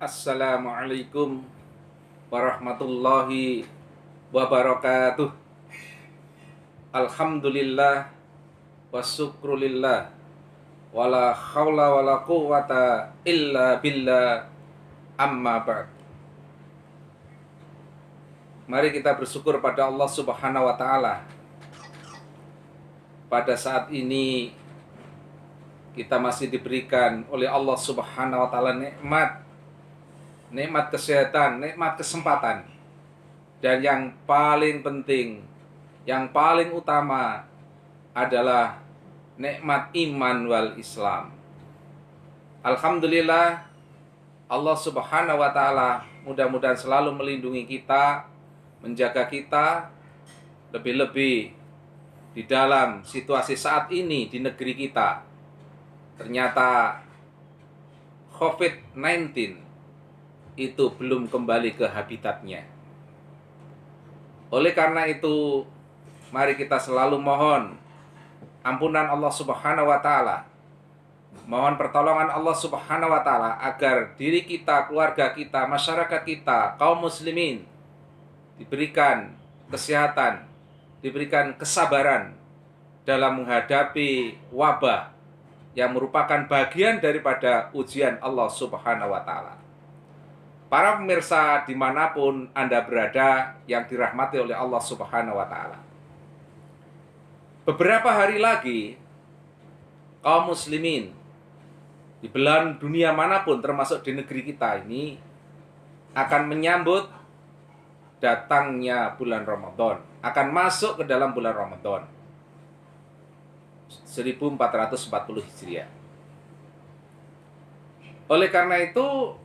Assalamualaikum warahmatullahi wabarakatuh. Alhamdulillah wasyukrulillah wala haula wala quwata illa billah amma ba'd. Mari kita bersyukur pada Allah Subhanahu wa taala. Pada saat ini kita masih diberikan oleh Allah Subhanahu wa taala nikmat kesehatan, nikmat kesempatan. Dan yang paling penting, yang paling utama adalah nikmat iman wal Islam. Alhamdulillah, Allah Subhanahu wa taala mudah-mudahan selalu melindungi kita, menjaga kita, lebih-lebih di dalam situasi saat ini di negeri kita. Ternyata COVID-19 itu belum kembali ke habitatnya. Oleh karena itu, mari kita selalu mohon ampunan Allah Subhanahu wa taala. Mohon pertolongan Allah Subhanahu wa taala agar diri kita, keluarga kita, masyarakat kita, kaum muslimin diberikan kesehatan, diberikan kesabaran dalam menghadapi wabah yang merupakan bagian daripada ujian Allah Subhanahu wa taala. Para pemirsa dimanapun Anda berada yang dirahmati oleh Allah Subhanahu wa taala. Beberapa hari lagi kaum muslimin di belahan dunia manapun termasuk di negeri kita ini akan menyambut datangnya bulan Ramadan, akan masuk ke dalam bulan Ramadan 1440 Hijriah. Oleh karena itu,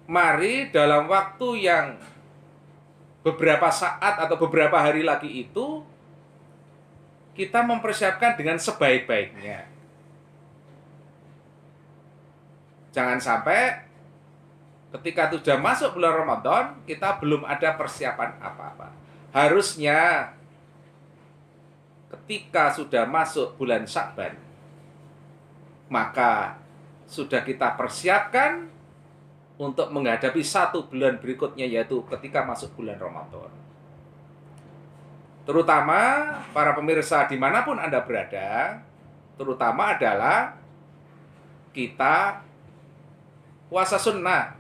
mari dalam waktu yang beberapa saat atau beberapa hari lagi itu kita mempersiapkan dengan sebaik-baiknya. Jangan sampai ketika sudah masuk bulan Ramadan kita belum ada persiapan apa-apa. Harusnya ketika sudah masuk bulan Sya'ban maka sudah kita persiapkan untuk menghadapi satu bulan berikutnya, yaitu ketika masuk bulan Ramadan. Terutama para pemirsa dimanapun Anda berada, terutama adalah kita puasa sunnah.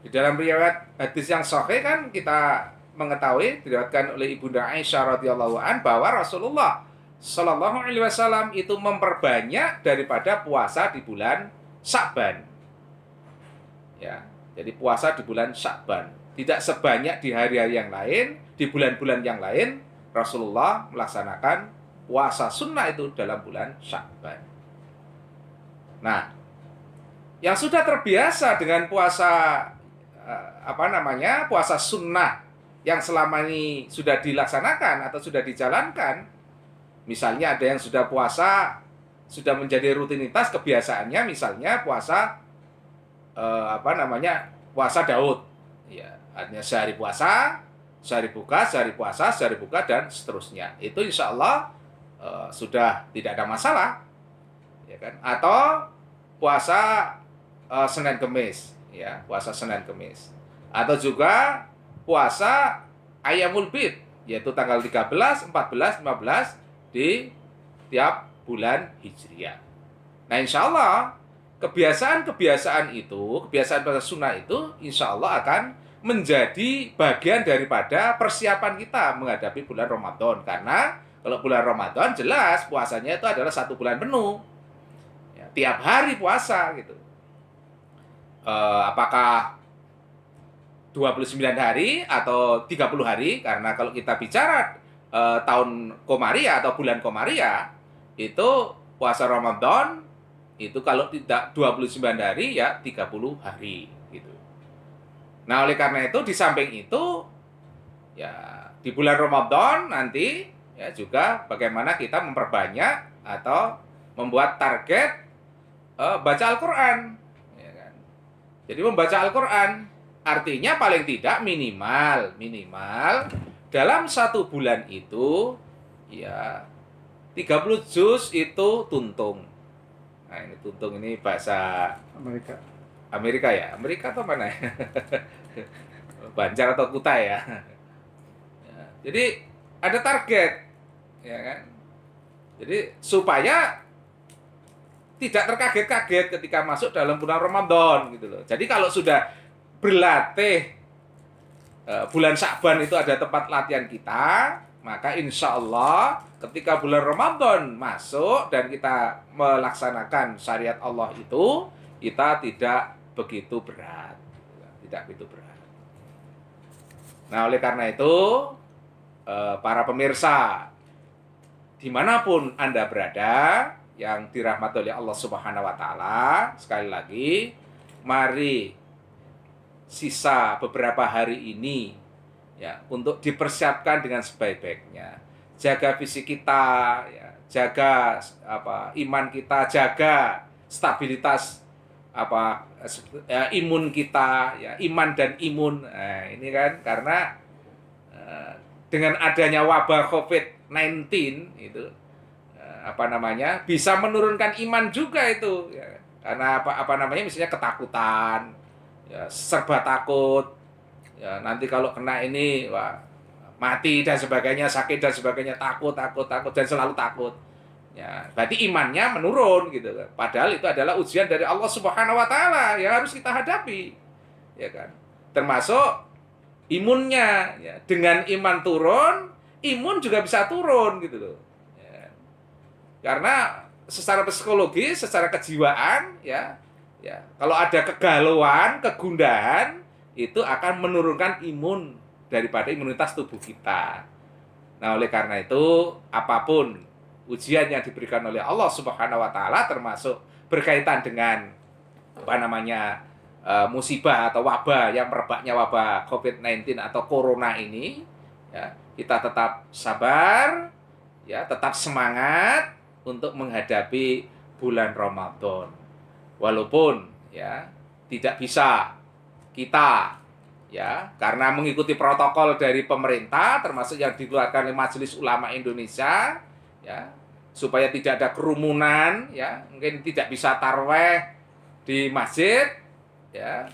Di dalam riwayat hadis yang sahih kan kita mengetahui, diriwayatkan oleh Ibunda Aisyah radhiyallahu an bahwa Rasulullah Shallallahu alaihi wasallam itu memperbanyak daripada puasa di bulan Sya'ban. Ya, jadi puasa di bulan Sya'ban. Tidak sebanyak di hari-hari yang lain, di bulan-bulan yang lain, Rasulullah melaksanakan puasa sunnah itu dalam bulan Sya'ban. Nah, yang sudah terbiasa dengan puasa puasa sunnah yang selama ini sudah dilaksanakan atau sudah dijalankan, misalnya ada yang sudah puasa, sudah menjadi rutinitas kebiasaannya, misalnya puasa puasa Daud. Ya, artinya sehari puasa, sehari buka, sehari puasa, sehari buka, dan seterusnya. Itu insya Allah sudah tidak ada masalah, ya kan? Atau puasa Senin Kemis, ya, puasa Senin Kemis. Atau juga puasa Ayyamul Bid, yaitu tanggal 13, 14, 15 di tiap bulan Hijriah. Nah, insya Allah kebiasaan-kebiasaan itu, kebiasaan puasa sunnah itu insya Allah akan menjadi bagian daripada persiapan kita menghadapi bulan Ramadan. Karena kalau bulan Ramadan jelas puasanya itu adalah satu bulan penuh, ya, tiap hari puasa gitu. Apakah 29 hari atau 30 hari? Karena kalau kita bicara tahun Komariah atau bulan Komariah, itu puasa Ramadan itu kalau tidak 29 hari ya 30 hari gitu. Nah, oleh karena itu di samping itu ya di bulan Ramadan nanti ya juga bagaimana kita memperbanyak atau membuat target baca Al-Qur'an, ya kan. Jadi membaca Al-Qur'an artinya paling tidak minimal dalam satu bulan itu ya 30 juz itu tuntung. Nah, ini tuntung ini bahasa Amerika. Amerika ya, Amerika atau mana ya? Banjar atau Kutai ya. Ya, jadi ada target, ya kan? Jadi supaya tidak terkaget-kaget ketika masuk dalam bulan Ramadan gitu loh. Jadi kalau sudah berlatih bulan Sya'ban itu ada tempat latihan kita, maka insya Allah ketika bulan Ramadan masuk dan kita melaksanakan syariat Allah itu, kita tidak begitu berat. Tidak begitu berat. Nah, oleh karena itu, para pemirsa, dimanapun Anda berada, yang dirahmati oleh Allah Subhanahu wa Ta'ala, sekali lagi, mari sisa beberapa hari ini ya untuk dipersiapkan dengan sebaik-baiknya. Jaga fisik kita, ya, jaga iman kita, jaga stabilitas imun kita, ya, iman dan imun. Nah, ini kan karena dengan adanya wabah COVID-19 itu bisa menurunkan iman juga itu, ya. Karena misalnya ketakutan, ya, serba takut, ya, nanti kalau kena ini wah, mati dan sebagainya, sakit dan sebagainya, takut dan selalu takut, ya, berarti imannya menurun gitu kan. Padahal itu adalah ujian dari Allah Subhanahu wa Ta'ala yang harus kita hadapi, ya kan, termasuk imunnya, ya. Dengan iman turun, imun juga bisa turun gitu loh, ya. Karena secara psikologis, secara kejiwaan, ya, ya, kalau ada kegalauan, kegundahan, itu akan menurunkan imun daripada imunitas tubuh kita. Nah, oleh karena itu, apapun ujian yang diberikan oleh Allah Subhanahu wa Ta'ala, termasuk berkaitan dengan musibah atau wabah yang merebaknya wabah COVID-19 atau corona ini, ya, kita tetap sabar, ya, tetap semangat untuk menghadapi bulan Ramadan. Walaupun ya tidak bisa kita, ya, karena mengikuti protokol dari pemerintah termasuk yang dikeluarkan oleh Majelis Ulama Indonesia, ya, supaya tidak ada kerumunan, ya, mungkin tidak bisa tarawih di masjid, ya,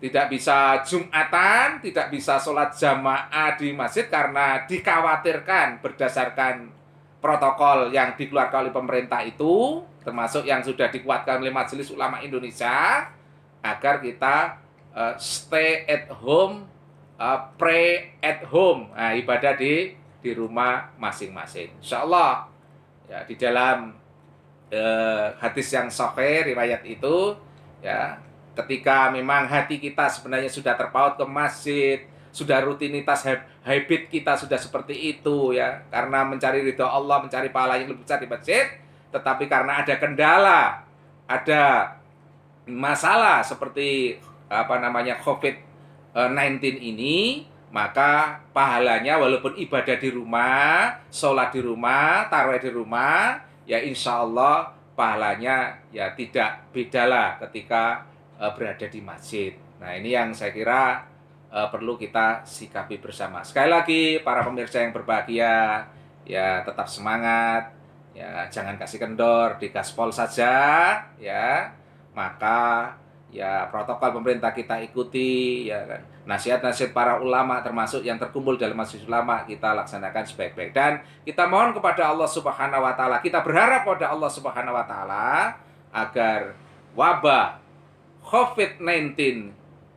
tidak bisa Jumatan, tidak bisa sholat jamaah di masjid karena dikhawatirkan berdasarkan protokol yang dikeluarkan oleh pemerintah itu, termasuk yang sudah dikuatkan oleh Majelis Ulama Indonesia, agar kita stay at home, pray at home, nah, ibadah di rumah masing-masing. Insya Allah, ya, di dalam hadis yang sahih riwayat itu, ya, ketika memang hati kita sebenarnya sudah terpaut ke masjid, sudah rutinitas habit kita sudah seperti itu, ya, karena mencari ridho Allah, mencari pahala yang lebih besar di masjid, tetapi karena ada kendala, ada masalah seperti COVID-19 ini, maka pahalanya walaupun ibadah di rumah, sholat di rumah, tarawih di rumah, ya insya Allah pahalanya ya tidak bedalah ketika berada di masjid. Nah, ini yang saya kira perlu kita sikapi bersama. Sekali lagi, para pemirsa yang berbahagia, ya tetap semangat, ya jangan kasih kendor, digaspol saja, ya. Maka ya protokol pemerintah kita ikuti, ya kan. Nasihat-nasihat para ulama termasuk yang terkumpul dalam majelis ulama kita laksanakan sebaik-baik, dan kita mohon kepada Allah Subhanahu wa Ta'ala, kita berharap pada Allah Subhanahu wa Ta'ala agar wabah COVID-19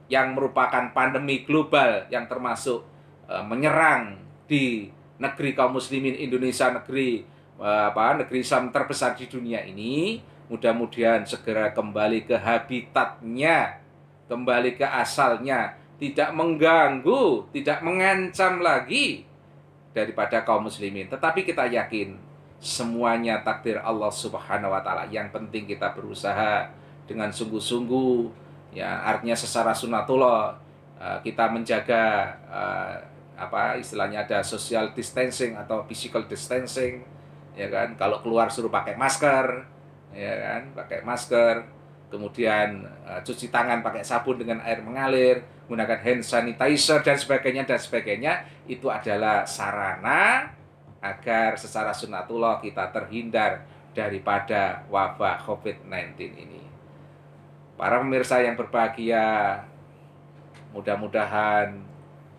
yang merupakan pandemi global yang termasuk menyerang di negeri kaum muslimin Indonesia, negeri Islam terbesar di dunia ini, mudah-mudahan segera kembali ke habitatnya, kembali ke asalnya, tidak mengganggu, tidak mengancam lagi daripada kaum muslimin. Tetapi kita yakin semuanya takdir Allah Subhanahu wa Ta'ala. Yang penting kita berusaha dengan sungguh-sungguh, ya, artinya secara sunatullah, kita menjaga istilahnya ada social distancing atau physical distancing, ya kan. Kalau keluar suruh pakai masker, ya kan, pakai masker, kemudian cuci tangan pakai sabun dengan air mengalir, menggunakan hand sanitizer dan sebagainya, itu adalah sarana agar secara sunatullah kita terhindar daripada wabah COVID-19 ini. Para pemirsa yang berbahagia, mudah-mudahan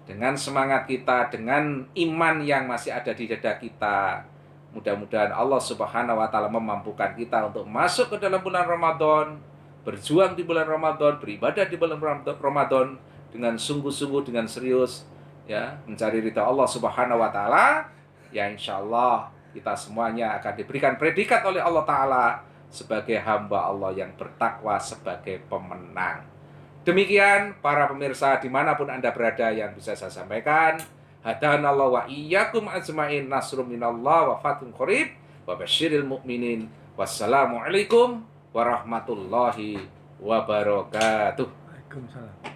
dengan semangat kita, dengan iman yang masih ada di dada kita, mudah-mudahan Allah Subhanahu wa taala memampukan kita untuk masuk ke dalam bulan Ramadan, berjuang di bulan Ramadan, beribadah di bulan Ramadan dengan sungguh-sungguh, dengan serius, ya, mencari ridha Allah Subhanahu wa taala. Ya, insya Allah kita semuanya akan diberikan predikat oleh Allah taala sebagai hamba Allah yang bertakwa, sebagai pemenang. Demikian para pemirsa dimanapun Anda berada yang bisa saya sampaikan. Hadanallahu wa iyyakum ajmain, nasrum minallah wa fathun qarib wa basyiril mu'minin. Wassalamualaikum warahmatullahi wabarakatuh. Waalaikumsalam.